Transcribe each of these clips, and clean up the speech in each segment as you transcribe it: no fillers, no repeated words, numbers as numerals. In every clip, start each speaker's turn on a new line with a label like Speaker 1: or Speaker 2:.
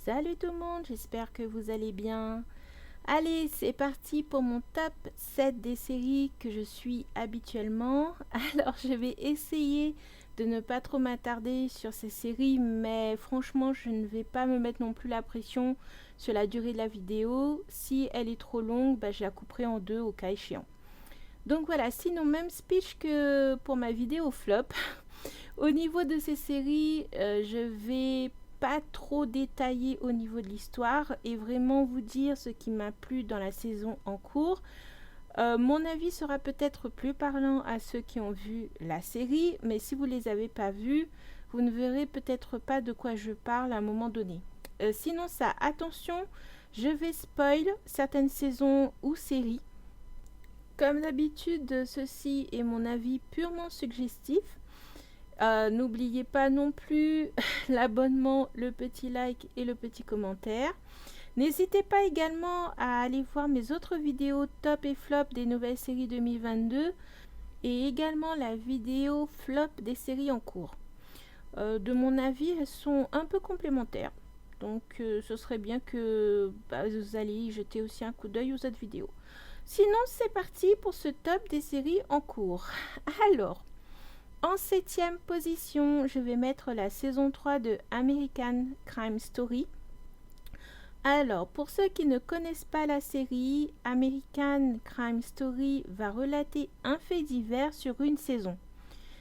Speaker 1: Salut tout le monde, j'espère que vous allez bien. Allez, c'est parti pour mon top 7 des séries que je suis habituellement. Alors, je vais essayer de ne pas trop m'attarder sur ces séries, mais franchement, je ne vais pas me mettre non plus la pression sur la durée de la vidéo. Si elle est trop longue, je la couperai en deux au cas échéant. Donc voilà, sinon même speech que pour ma vidéo flop. Au niveau de ces séries, je vais pas trop détailler au niveau de l'histoire et vraiment vous dire ce qui m'a plu dans la saison en cours. Mon avis sera peut-être plus parlant à ceux qui ont vu la série, mais si vous ne les avez pas vus, vous ne verrez peut-être pas de quoi je parle à un moment donné. Sinon ça, attention, je vais spoil certaines saisons ou séries. Comme d'habitude, ceci est mon avis purement suggestif. N'oubliez pas non plus l'abonnement, le petit like et le petit commentaire. N'hésitez pas également à aller voir mes autres vidéos top et flop des nouvelles séries 2022 et également la vidéo flop des séries en cours. De mon avis, elles sont un peu complémentaires. Donc ce serait bien que vous alliez y jeter aussi un coup d'œil aux autres vidéos. Sinon, c'est parti pour ce top des séries en cours. Alors, en 7e position, je vais mettre la saison 3 de American Crime Story. Alors, pour ceux qui ne connaissent pas la série, American Crime Story va relater un fait divers sur une saison.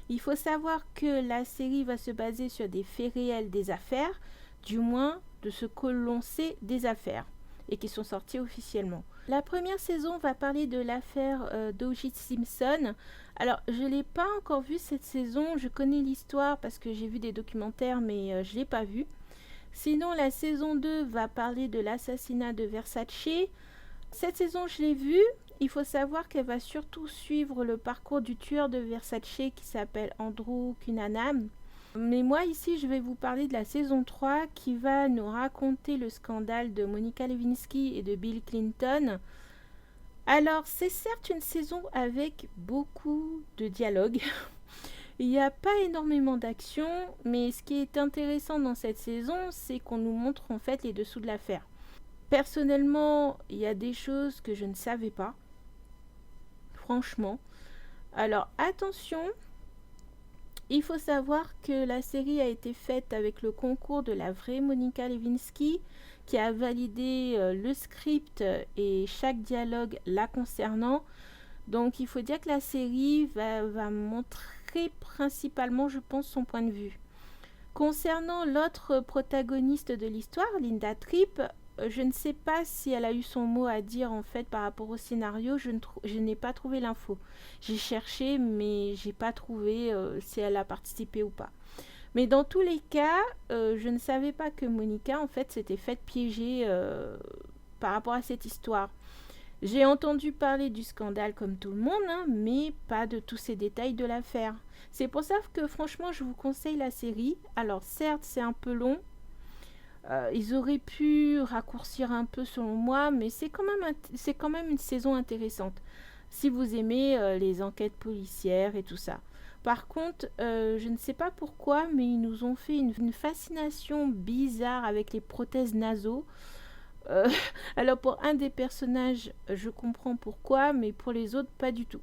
Speaker 1: Il faut savoir que la série va se baser sur des faits réels des affaires, du moins de ce que l'on sait des affaires, et qui sont sortis officiellement. La première saison va parler de l'affaire d'O.J. Simpson. Alors, je ne l'ai pas encore vue cette saison, je connais l'histoire parce que j'ai vu des documentaires, mais je ne l'ai pas vue. Sinon, la saison 2 va parler de l'assassinat de Versace. Cette saison, je l'ai vue. Il faut savoir qu'elle va surtout suivre le parcours du tueur de Versace qui s'appelle Andrew Cunanan. Mais moi, ici, je vais vous parler de la saison 3 qui va nous raconter le scandale de Monica Lewinsky et de Bill Clinton. Alors, c'est certes une saison avec beaucoup de dialogue. Il n'y a pas énormément d'action, mais ce qui est intéressant dans cette saison, c'est qu'on nous montre en fait les dessous de l'affaire. Personnellement, il y a des choses que je ne savais pas. Franchement. Alors, attention. Il faut savoir que la série a été faite avec le concours de la vraie Monica Lewinsky qui a validé le script et chaque dialogue la concernant. Donc il faut dire que la série va montrer principalement, je pense, son point de vue. Concernant l'autre protagoniste de l'histoire, Linda Tripp, je ne sais pas si elle a eu son mot à dire en fait par rapport au scénario, je n'ai pas trouvé l'info. J'ai cherché mais j'ai pas trouvé si elle a participé ou pas. Mais dans tous les cas, je ne savais pas que Monica en fait s'était faite piéger par rapport à cette histoire. J'ai entendu parler du scandale comme tout le monde, hein, mais pas de tous ces détails de l'affaire. C'est pour ça que franchement je vous conseille la série. Alors certes c'est un peu long, ils auraient pu raccourcir un peu selon moi, mais c'est quand même une saison intéressante. Si vous aimez les enquêtes policières et tout ça. Par contre, je ne sais pas pourquoi, mais ils nous ont fait une fascination bizarre avec les prothèses nasaux. Euh, alors pour un des personnages, je comprends pourquoi, mais pour les autres, pas du tout.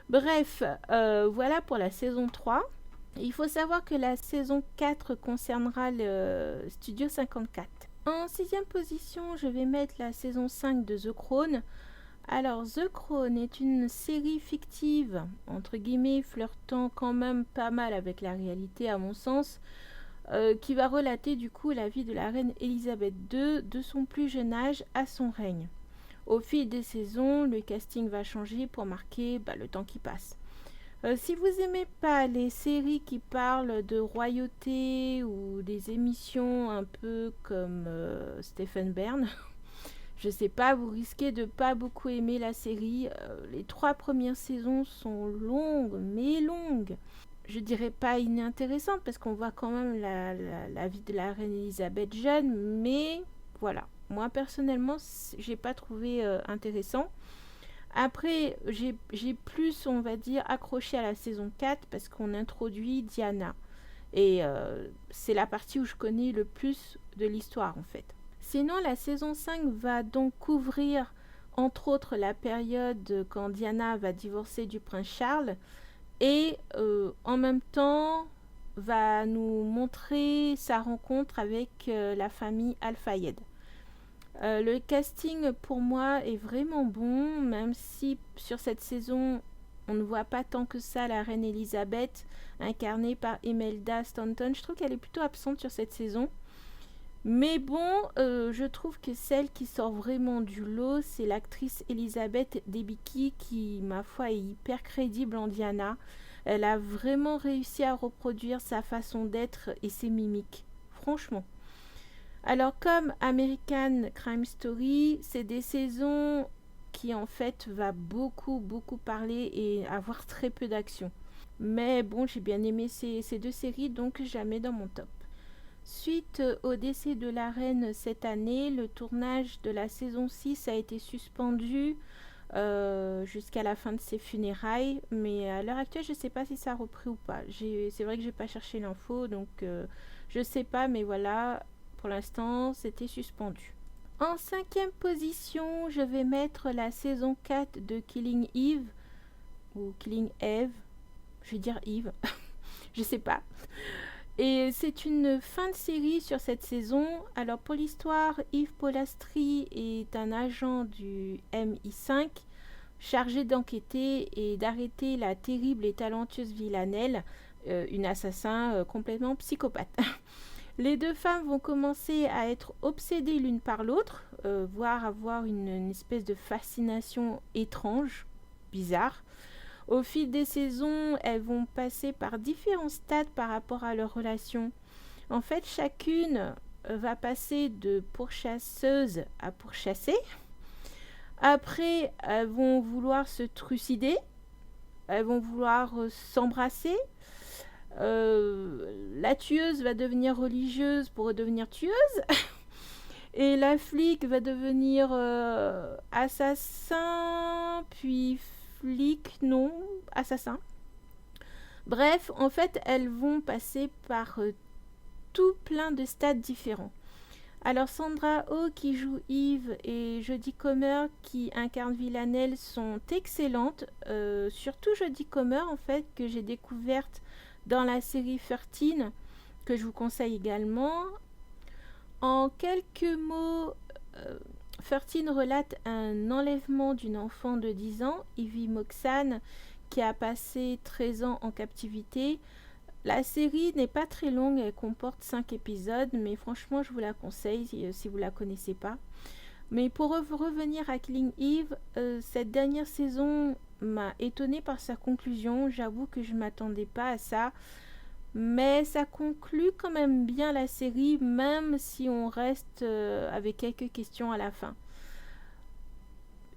Speaker 1: Bref, voilà pour la saison 3. Il faut savoir que la saison 4 concernera le Studio 54. En 6e position, je vais mettre la saison 5 de The Crown. Alors, The Crown est une série fictive, entre guillemets, flirtant quand même pas mal avec la réalité à mon sens, qui va relater du coup la vie de la reine Elisabeth II de son plus jeune âge à son règne. Au fil des saisons, le casting va changer pour marquer le temps qui passe. Si vous aimez pas les séries qui parlent de royauté ou des émissions un peu comme Stephen Bern, je sais pas, vous risquez de pas beaucoup aimer la série. Les 3 premières saisons sont longues, mais longues. Je dirais pas inintéressantes parce qu'on voit quand même la vie de la reine Elisabeth jeune, mais voilà. Moi personnellement, j'ai pas trouvé intéressant. Après, j'ai plus, on va dire, accroché à la saison 4 parce qu'on introduit Diana. Et c'est la partie où je connais le plus de l'histoire en fait. Sinon, la saison 5 va donc couvrir entre autres la période quand Diana va divorcer du prince Charles et en même temps va nous montrer sa rencontre avec la famille Al-Fayed. Le casting pour moi est vraiment bon, même si sur cette saison on ne voit pas tant que ça la reine Elisabeth incarnée par Imelda Staunton. Je trouve qu'elle est plutôt absente sur cette saison. Mais bon, je trouve que celle qui sort vraiment du lot, c'est l'actrice Elisabeth Debicki qui, ma foi, est hyper crédible en Diana. Elle a vraiment réussi à reproduire sa façon d'être et ses mimiques. Franchement. Alors comme American Crime Story, c'est des saisons qui en fait va beaucoup parler et avoir très peu d'action. Mais bon, j'ai bien aimé ces deux séries, donc je la mets dans mon top. Suite au décès de la reine cette année, le tournage de la saison 6 a été suspendu jusqu'à la fin de ses funérailles. Mais à l'heure actuelle, je ne sais pas si ça a repris ou pas. C'est vrai que je n'ai pas cherché l'info, donc je ne sais pas, mais voilà, pour l'instant, c'était suspendu. En 5e position, je vais mettre la saison 4 de Killing Eve, ou Killing Eve, je vais dire Eve, je sais pas. Et c'est une fin de série sur cette saison. Alors pour l'histoire, Yves Polastri est un agent du MI5 chargé d'enquêter et d'arrêter la terrible et talentueuse Villanelle, une assassin complètement psychopathe. Les deux femmes vont commencer à être obsédées l'une par l'autre, voire avoir une espèce de fascination étrange, bizarre. Au fil des saisons, elles vont passer par différents stades par rapport à leur relation. En fait, chacune va passer de pourchasseuse à pourchassée. Après, elles vont vouloir se trucider. Elles vont vouloir s'embrasser. La tueuse va devenir religieuse pour redevenir tueuse. Et la flic va devenir assassin, puis flic, non, assassin. Bref, en fait, elles vont passer par tout plein de stades différents. Alors Sandra Oh qui joue Eve et Jodie Comer qui incarne Villanelle sont excellentes. Surtout Jodie Comer en fait que j'ai découverte dans la série 13 que je vous conseille également. En quelques mots, 13 relate un enlèvement d'une enfant de 10 ans, Ivy Moxan, qui a passé 13 ans en captivité. La série n'est pas très longue, elle comporte 5 épisodes, mais franchement je vous la conseille si vous ne la connaissez pas. Mais pour revenir à Killing Eve, cette dernière saison m'a étonnée par sa conclusion. J'avoue que je ne m'attendais pas à ça. Mais ça conclut quand même bien la série, même si on reste avec quelques questions à la fin.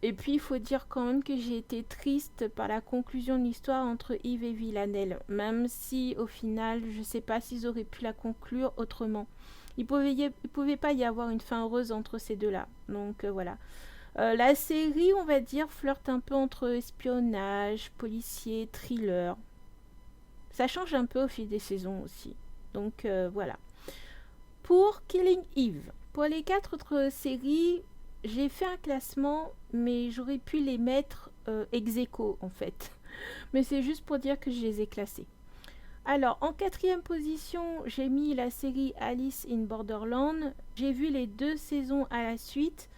Speaker 1: Et puis, il faut dire quand même que j'ai été triste par la conclusion de l'histoire entre Yves et Villanelle. Même si, au final, je ne sais pas s'ils auraient pu la conclure autrement. Il ne pouvait pas y avoir une fin heureuse entre ces deux-là. Donc, voilà. La série, on va dire, flirte un peu entre espionnage, policier, thriller. Ça change un peu au fil des saisons aussi. Donc, voilà. Pour Killing Eve, pour les 4 autres séries, j'ai fait un classement, mais j'aurais pu les mettre ex aequo en fait. Mais c'est juste pour dire que je les ai classés. Alors, en 4e position, j'ai mis la série Alice in Borderland. J'ai vu les 2 saisons à la suite.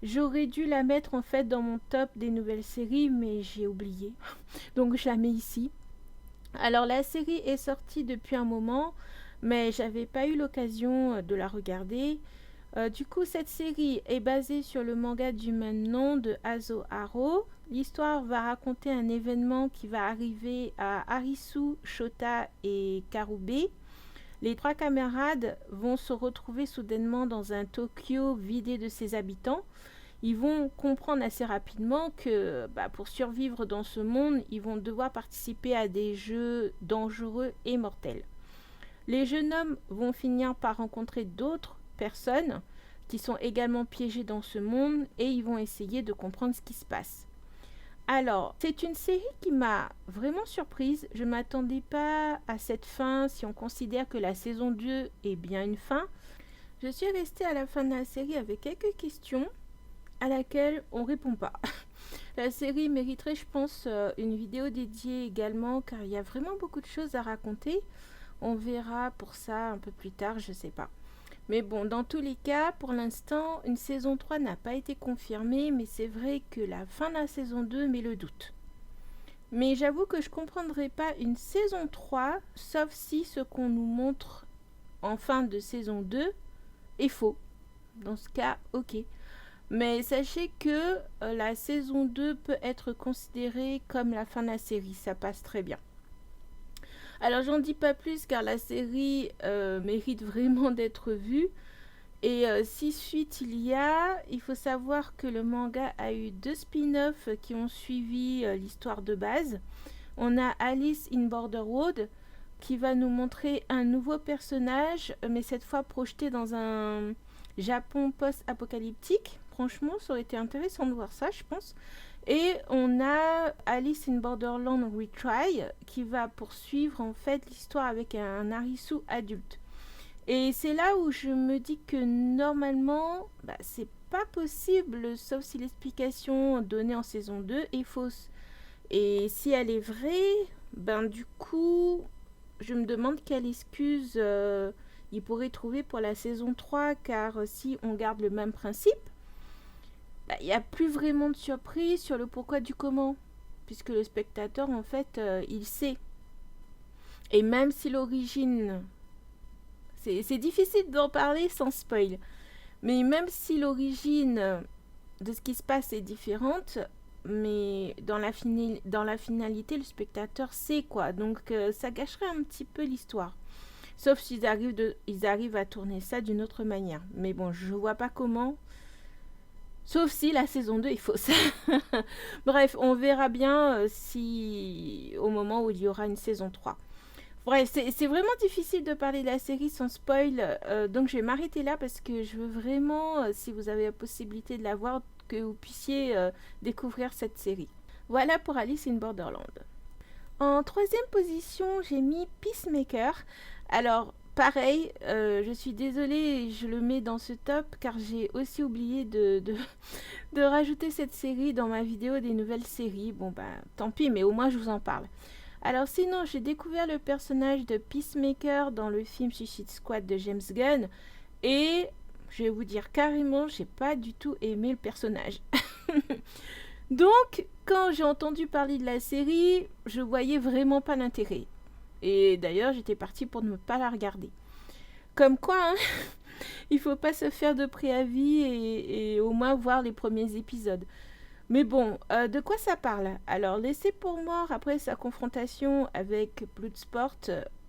Speaker 1: J'aurais dû la mettre en fait dans mon top des nouvelles séries, mais j'ai oublié. Donc, je la mets ici. Alors, la série est sortie depuis un moment, mais j'avais pas eu l'occasion de la regarder. Du coup, cette série est basée sur le manga du même nom de Azo Haro. L'histoire va raconter un événement qui va arriver à Arisu, Shota et Karube. Les 3 camarades vont se retrouver soudainement dans un Tokyo vidé de ses habitants. Ils vont comprendre assez rapidement que pour survivre dans ce monde, ils vont devoir participer à des jeux dangereux et mortels. Les jeunes hommes vont finir par rencontrer d'autres personnes qui sont également piégées dans ce monde et ils vont essayer de comprendre ce qui se passe. Alors, c'est une série qui m'a vraiment surprise. Je ne m'attendais pas à cette fin si on considère que la saison 2 est bien une fin. Je suis restée à la fin de la série avec quelques questions à laquelle on ne répond pas. La série mériterait, je pense, une vidéo dédiée également car il y a vraiment beaucoup de choses à raconter. On verra pour ça un peu plus tard, je ne sais pas. Mais bon, dans tous les cas, pour l'instant, une saison 3 n'a pas été confirmée, mais c'est vrai que la fin de la saison 2 met le doute. Mais j'avoue que je ne comprendrai pas une saison 3, sauf si ce qu'on nous montre en fin de saison 2 est faux. Dans ce cas, ok. Mais sachez que la saison 2 peut être considérée comme la fin de la série, ça passe très bien. Alors j'en dis pas plus car la série mérite vraiment d'être vue. Et si suite il faut savoir que le manga a eu 2 spin-offs qui ont suivi l'histoire de base. On a Alice in Borderwood qui va nous montrer un nouveau personnage, mais cette fois projeté dans un Japon post-apocalyptique. Franchement, ça aurait été intéressant de voir ça, je pense. Et on a Alice in Borderland Retry qui va poursuivre en fait l'histoire avec un Arisu adulte. Et c'est là où je me dis que normalement, c'est pas possible, sauf si l'explication donnée en saison 2 est fausse. Et si elle est vraie, du coup, je me demande quelle excuse il pourrait trouver pour la saison 3, car si on garde le même principe, il n'y a plus vraiment de surprise sur le pourquoi du comment, puisque le spectateur, en fait, il sait. Et même si l'origine... C'est difficile d'en parler sans spoil, mais même si l'origine de ce qui se passe est différente, mais dans la finalité, le spectateur sait quoi. Donc, ça gâcherait un petit peu l'histoire. Sauf s'ils arrivent à tourner ça d'une autre manière. Mais bon, je vois pas comment... Sauf si la saison 2 est fausse. Bref, on verra bien si au moment où il y aura une saison 3. Bref, c'est vraiment difficile de parler de la série sans spoil. Donc je vais m'arrêter là parce que je veux vraiment, si vous avez la possibilité de la voir, que vous puissiez découvrir cette série. Voilà pour Alice in Borderland. En troisième position, j'ai mis Peacemaker. Alors... Pareil, je suis désolée, je le mets dans ce top car j'ai aussi oublié de rajouter cette série dans ma vidéo des nouvelles séries. Bon tant pis, mais au moins je vous en parle. Alors sinon, j'ai découvert le personnage de Peacemaker dans le film Suicide Squad de James Gunn et je vais vous dire carrément, j'ai pas du tout aimé le personnage. Donc, quand j'ai entendu parler de la série, je voyais vraiment pas l'intérêt. Et d'ailleurs, j'étais partie pour ne pas la regarder. Comme quoi, hein, il faut pas se faire de préavis et au moins voir les premiers épisodes. Mais bon, de quoi ça parle? Alors, laissé pour mort après sa confrontation avec Bloodsport,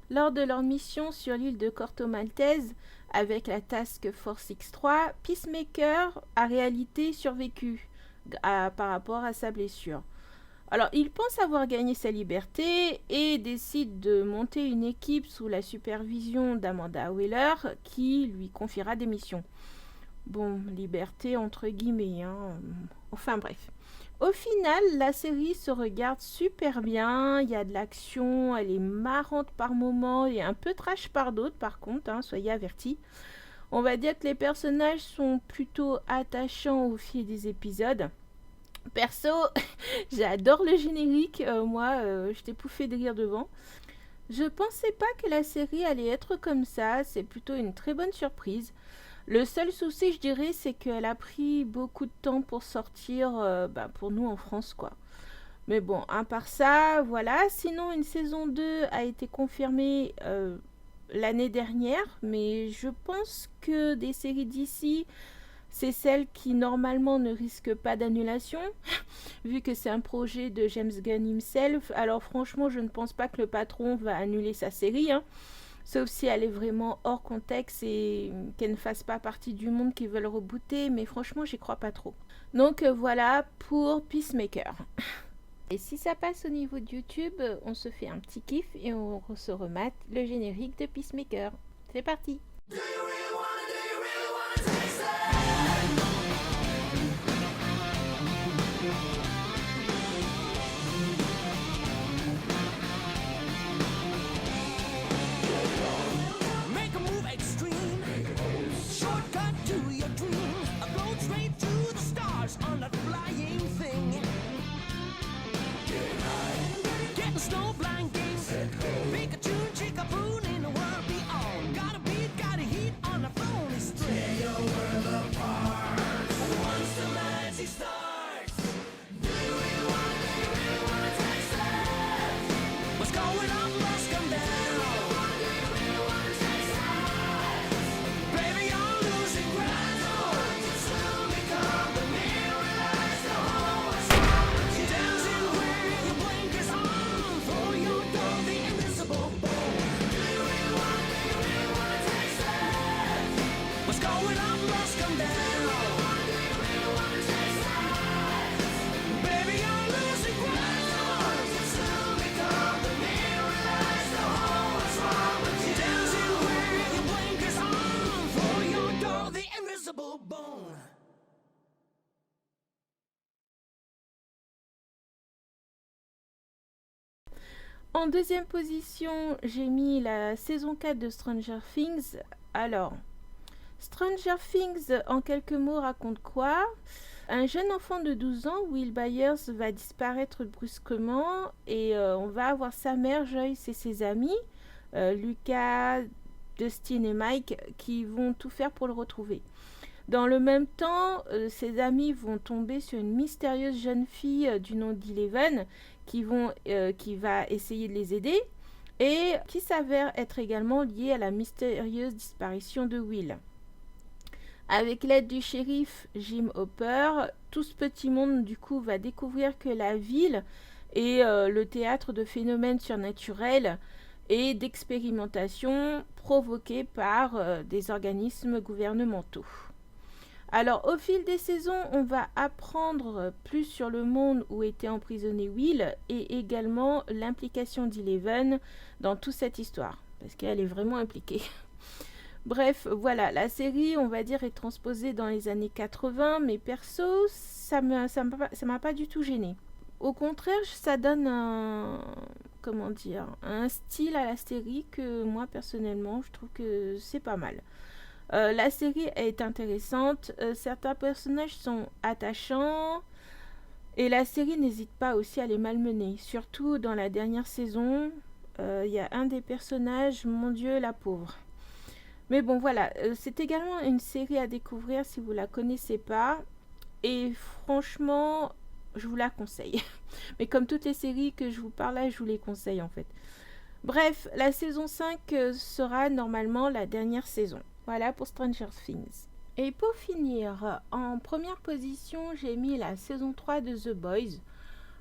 Speaker 1: lors de leur mission sur l'île de Corto Maltese, avec la Task Force X3, Peacemaker a réalité survécu par rapport à sa blessure. Alors, il pense avoir gagné sa liberté et décide de monter une équipe sous la supervision d'Amanda Waller qui lui confiera des missions. Bon, liberté entre guillemets, hein. Enfin bref. Au final, la série se regarde super bien, il y a de l'action, elle est marrante par moments et un peu trash par d'autres par contre, hein, soyez avertis. On va dire que les personnages sont plutôt attachants au fil des épisodes. Perso, j'adore le générique, je t'ai pouffé de rire devant. Je pensais pas que la série allait être comme ça, c'est plutôt une très bonne surprise. Le seul souci, je dirais, c'est qu'elle a pris beaucoup de temps pour sortir, pour nous en France, quoi. Mais bon, à part ça, voilà. Sinon, une saison 2 a été confirmée l'année dernière, mais je pense que des séries d'ici... C'est celle qui normalement ne risque pas d'annulation, vu que c'est un projet de James Gunn himself. Alors franchement, je ne pense pas que le patron va annuler sa série, hein, sauf si elle est vraiment hors contexte et qu'elle ne fasse pas partie du monde qui veulent rebooter, mais franchement, j'y crois pas trop. Donc voilà pour Peacemaker. Et si ça passe au niveau de YouTube, on se fait un petit kiff et on se remate le générique de Peacemaker. C'est parti!
Speaker 2: come down. Baby, you're losing ground. Soon become the nearest to home. What's wrong with you? Dancing with your blinkers on for your door, the invisible bone.
Speaker 1: En deuxième position, j'ai mis la saison 4 de Stranger Things. Alors, Stranger Things, en quelques mots, raconte quoi? Un jeune enfant de 12 ans, Will Byers, va disparaître brusquement et on va avoir sa mère, Joyce, et ses amis, Lucas, Dustin et Mike, qui vont tout faire pour le retrouver. Dans le même temps, ses amis vont tomber sur une mystérieuse jeune fille du nom d'Eleven qui va essayer de les aider et qui s'avère être également liée à la mystérieuse disparition de Will. Avec l'aide du shérif Jim Hopper, tout ce petit monde du coup va découvrir que la ville est le théâtre de phénomènes surnaturels et d'expérimentations provoquées par des organismes gouvernementaux. Alors, au fil des saisons, on va apprendre plus sur le monde où était emprisonné Will et également l'implication d'Eleven dans toute cette histoire, parce qu'elle est vraiment impliquée. Bref, voilà, la série, on va dire, est transposée dans les années 80, mais perso, ça m'a pas du tout gênée. Au contraire, ça donne un style à la série que moi, personnellement, je trouve que c'est pas mal. La série est intéressante, certains personnages sont attachants et la série n'hésite pas aussi à les malmener. Surtout dans la dernière saison, y a un des personnages, mon Dieu, la pauvre. Mais bon, voilà, c'est également une série à découvrir si vous la connaissez pas. Et franchement, je vous la conseille. Mais comme toutes les séries que je vous parle là, je vous les conseille en fait. Bref, la saison 5 sera normalement la dernière saison. Voilà pour Stranger Things. Et pour finir, en première position, j'ai mis la saison 3 de The Boys.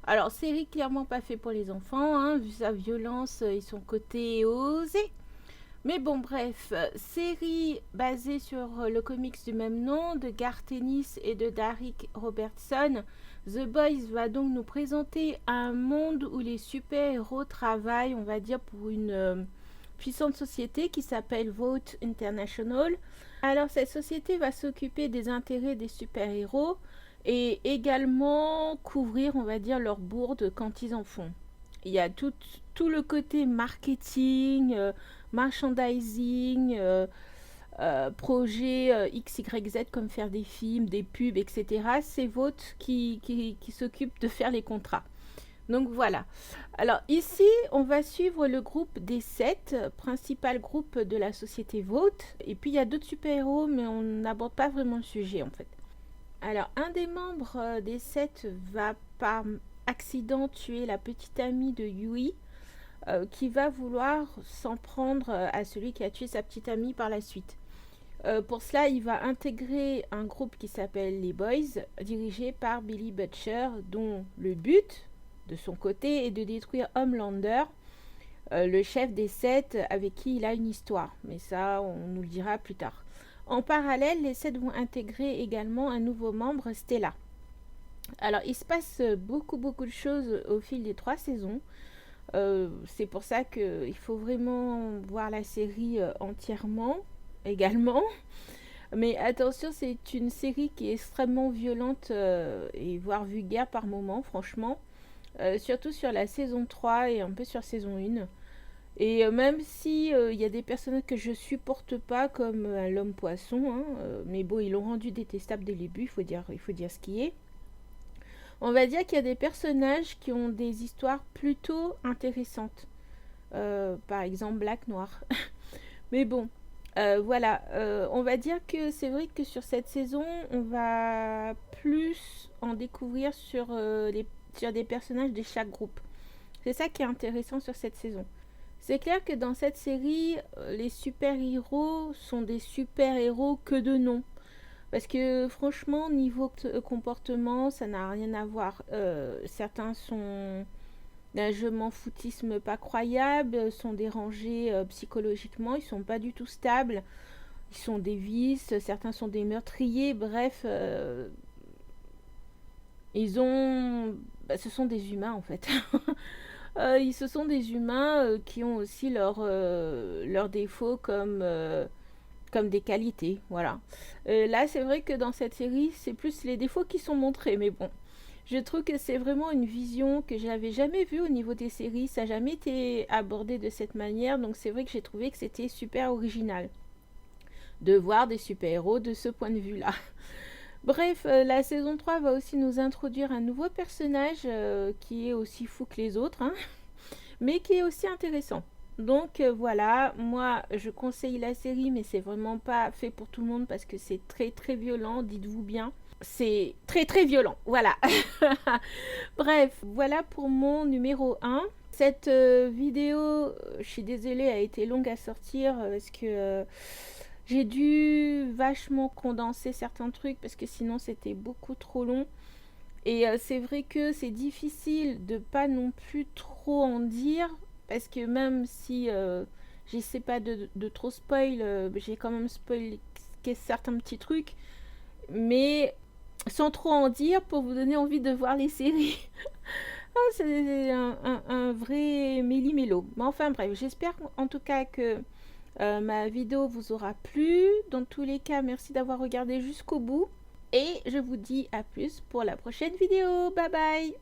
Speaker 1: Alors, série clairement pas fait pour les enfants, hein, vu sa violence et son côté osé. Mais bon, bref, série basée sur le comics du même nom de Garth Ennis et de Darick Robertson. The Boys va donc nous présenter un monde où les super-héros travaillent, on va dire, pour une puissante société qui s'appelle Vought International. Alors cette société va s'occuper des intérêts des super-héros et également couvrir, on va dire, leurs bourdes quand ils en font. Il y a tout le côté marketing, merchandising, projet XYZ comme faire des films, des pubs, etc. C'est Vought qui s'occupe de faire les contrats. Donc voilà. Alors ici, on va suivre le groupe des 7, principal groupe de la société Vought. Et puis il y a d'autres super-héros, mais on n'aborde pas vraiment le sujet en fait. Alors un des membres des 7 va par accident tuer la petite amie de Yui, qui va vouloir s'en prendre à celui qui a tué sa petite amie par la suite. Pour cela, il va intégrer un groupe qui s'appelle les Boys, dirigé par Billy Butcher, dont le but, de son côté, est de détruire Homelander, le chef des 7 avec qui il a une histoire. Mais ça, on nous le dira plus tard. En parallèle, les 7 vont intégrer également un nouveau membre, Stella. Alors, il se passe beaucoup de choses au fil des 3 saisons. C'est pour ça qu'il faut vraiment voir la série entièrement également. Mais attention, c'est une série qui est extrêmement violente et voire vulgaire par moments, franchement. Surtout sur la saison 3 et un peu sur saison 1. Et même si il y a des personnages que je supporte pas comme l'homme poisson, hein, mais bon, ils l'ont rendu détestable dès le début, il faut dire ce qui est. On va dire qu'il y a des personnages qui ont des histoires plutôt intéressantes. Par exemple, Black Noir. Mais bon, voilà. On va dire que c'est vrai que sur cette saison, on va plus en découvrir sur des personnages de chaque groupe. C'est ça qui est intéressant sur cette saison. C'est clair que dans cette série, les super-héros sont des super-héros que de nom. Parce que franchement, niveau comportement, ça n'a rien à voir. Certains sont d'un je m'en foutisme pas croyable, sont dérangés psychologiquement, ils sont pas du tout stables. ils sont des vices, certains sont des meurtriers, bref, ils ont... bah, ce sont des humains en fait. Ce sont des humains qui ont aussi leurs défauts comme des qualités, voilà. Là, c'est vrai que dans cette série, c'est plus les défauts qui sont montrés, mais bon. Je trouve que c'est vraiment une vision que je n'avais jamais vue au niveau des séries, ça n'a jamais été abordé de cette manière, donc c'est vrai que j'ai trouvé que c'était super original de voir des super-héros de ce point de vue-là. Bref, la saison 3 va aussi nous introduire un nouveau personnage qui est aussi fou que les autres, hein, mais qui est aussi intéressant. Donc voilà, moi je conseille la série, mais c'est vraiment pas fait pour tout le monde parce que c'est très très violent, dites-vous bien. C'est très très violent, voilà. Bref, voilà pour mon numéro 1. Cette vidéo, je suis désolée, a été longue à sortir parce que j'ai dû vachement condenser certains trucs parce que sinon c'était beaucoup trop long. Et c'est vrai que c'est difficile de pas non plus trop en dire parce que même si j'essaie pas de trop spoil, j'ai quand même spoilé certains petits trucs, mais sans trop en dire pour vous donner envie de voir les séries. Ah, c'est un vrai méli-mélo. Mais enfin bref, j'espère en tout cas que ma vidéo vous aura plu. Dans tous les cas, merci d'avoir regardé jusqu'au bout. Et je vous dis à plus pour la prochaine vidéo. Bye bye!